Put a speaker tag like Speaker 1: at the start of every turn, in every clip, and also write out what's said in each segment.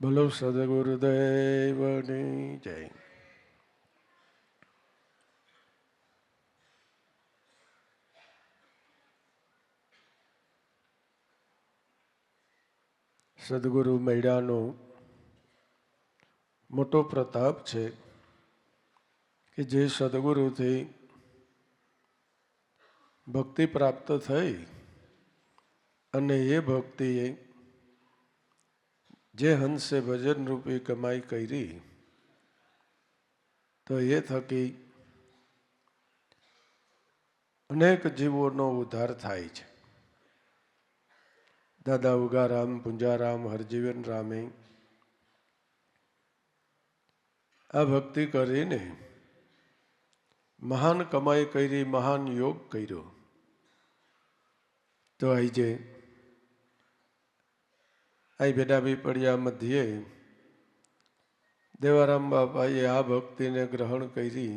Speaker 1: બોલો સદગુરુદેવની જય. સદગુરુ મળ્યાનો મોટો પ્રતાપ છે કે જે સદગુરુથી ભક્તિ પ્રાપ્ત થઈ અને એ ભક્તિએ જે હંસે ભજન રૂપી કમાઈ કરી તો એ થકી અનેક જીવોનો ઉદ્ધાર થાય છે. દાદા ઉગારામ, પુંજારામ, હરજીવન રામે આ ભક્તિ કરીને મહાન કમાઈ કરી, મહાન યોગ કર્યો. તો આજે આ ભેડાભી પડ્યા મધ્યે દેવારામ બાપાએ આ ભક્તિને ગ્રહણ કરી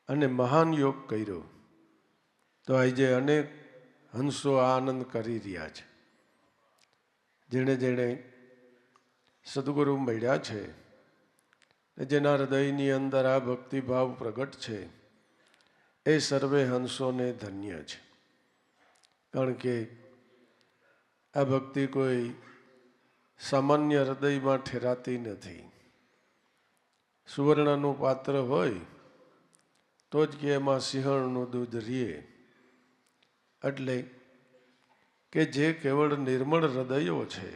Speaker 1: અને મહાન યોગ કર્યો. તો આજે અનેક હંસો આનંદ કરી રહ્યા છે. જેણે જેણે સદગુરુ મળ્યા છે, જેના હૃદયની અંદર આ ભક્તિભાવ પ્રગટ છે, એ સર્વે હંસોને ધન્ય છે. કારણ કે આ ભક્તિ કોઈ સામાન્ય હૃદયમાં ઠેરાતી નથી. સુવર્ણનું પાત્ર હોય તો જ કે એમાં સિંહણનું દૂધ રીએ. એટલે કે જે કેવળ નિર્મળ હૃદયો છે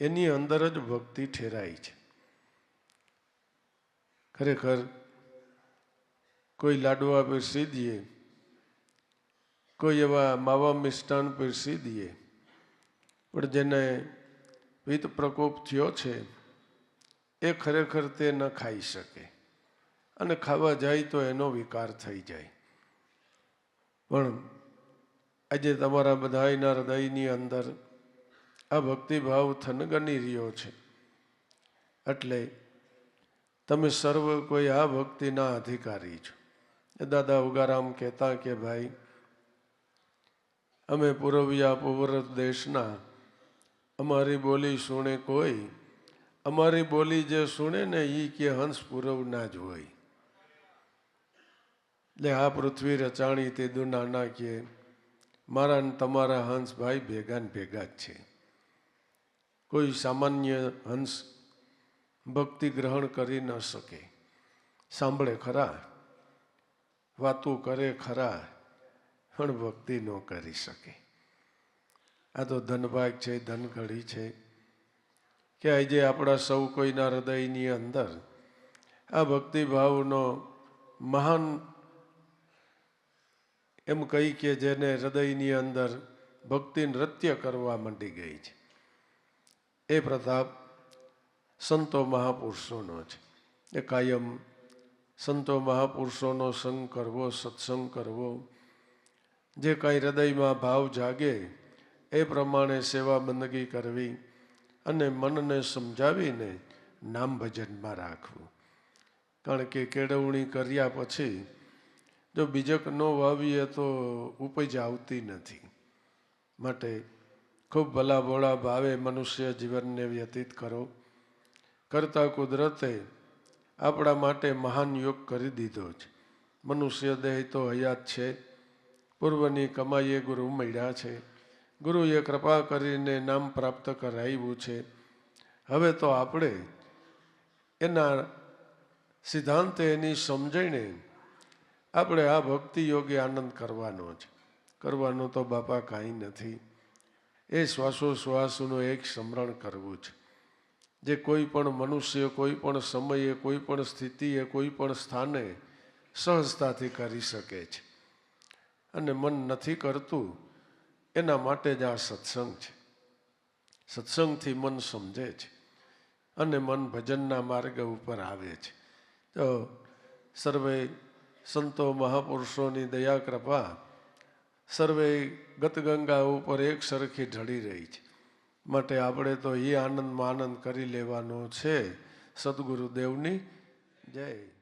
Speaker 1: એની અંદર જ ભક્તિ ઠેરાય છે. ખરેખર કોઈ લાડવા પીરસી દઈએ, કોઈ એવા માવા મિષ્ટાન પીરસી દઈએ, પણ જેને પિત્ત પ્રકોપ થયો છે એ ખરેખર તે ન ખાઈ શકે અને ખાવા જાય તો એનો વિકાર થઈ જાય. પણ આજે તમારા બધાના હૃદયની અંદર આ ભક્તિભાવ થનગની રહ્યો છે. એટલે તમે સર્વ કોઈ આ ભક્તિના અધિકારી છો. દાદા ઉગારામ કહેતા કે ભાઈ, અમે પૂર્વિયા પૂર્વ દેશના, અમારી બોલી સુણે કોઈ, અમારી બોલી જે સુણે ને ઈ કે હંસ પૂરવના જ હોય. એટલે આ પૃથ્વી રચાણી તે દુનાના કે મારા ને તમારા હંસ ભાઈ ભેગા ને ભેગા જ છે. કોઈ સામાન્ય હંસ ભક્તિ ગ્રહણ કરી ન શકે. સાંભળે ખરા, વાતું કરે ખરા, પણ ભક્તિ ન કરી શકે. આ તો ધનભાગ છે, ધનઘડી છે કે આજે આપણા સૌ કોઈના હૃદયની અંદર આ ભક્તિભાવનો મહાન એમ કહી કે જેને હૃદયની અંદર ભક્તિ નૃત્ય કરવા માંડી ગઈ છે, એ પ્રતાપ સંતો મહાપુરુષોનો છે. એ કાયમ સંતો મહાપુરુષોનો સંગ કરવો, સત્સંગ કરવો, જે કાંઈ હૃદયમાં ભાવ જાગે એ પ્રમાણે સેવા બંદગી કરવી અને મનને સમજાવીને નામ ભજનમાં રાખવું. કારણ કે કેળવણી કર્યા પછી જો બીજક ન વાવીએ તો ઉપજ આવતી નથી. માટે ખૂબ ભલા ભોળા ભાવે મનુષ્ય જીવનને વ્યતીત કરો. કરતા કુદરતે આપણા માટે મહાન યોગ કરી દીધો છે. મનુષ્ય દેહ તો હયાત છે, પૂર્વની કમાઈએ ગુરુ મળ્યા છે, ગુરુએ કૃપા કરીને નામ પ્રાપ્ત કરાવ્યું છે. હવે તો આપણે એના સિદ્ધાંતે, એની સમજણે આપણે આ ભક્તિ યોગે આનંદ કરવાનો છે. કરવાનો તો બાપા કાંઈ નથી. એ શ્વાસોશ્વાસનું એક સ્મરણ કરવું છે. જે કોઈ પણ મનુષ્ય કોઈ પણ સમયે, કોઈ પણ સ્થિતિએ, કોઈ પણ સ્થાને સહજતાથી કરી શકે છે. અને મન નથી કરતું એના માટે જ આ સત્સંગ છે. સત્સંગથી મન સમજે છે અને મન ભજનના માર્ગ ઉપર આવે છે. તો સર્વે સંતો મહાપુરુષોની દયા કૃપા સર્વે ગતગંગા ઉપર એક સરખી ઢળી રહી છે. માટે આપણે તો એ આનંદમાં આનંદ કરી લેવાનો છે. સદગુરુદેવની જય.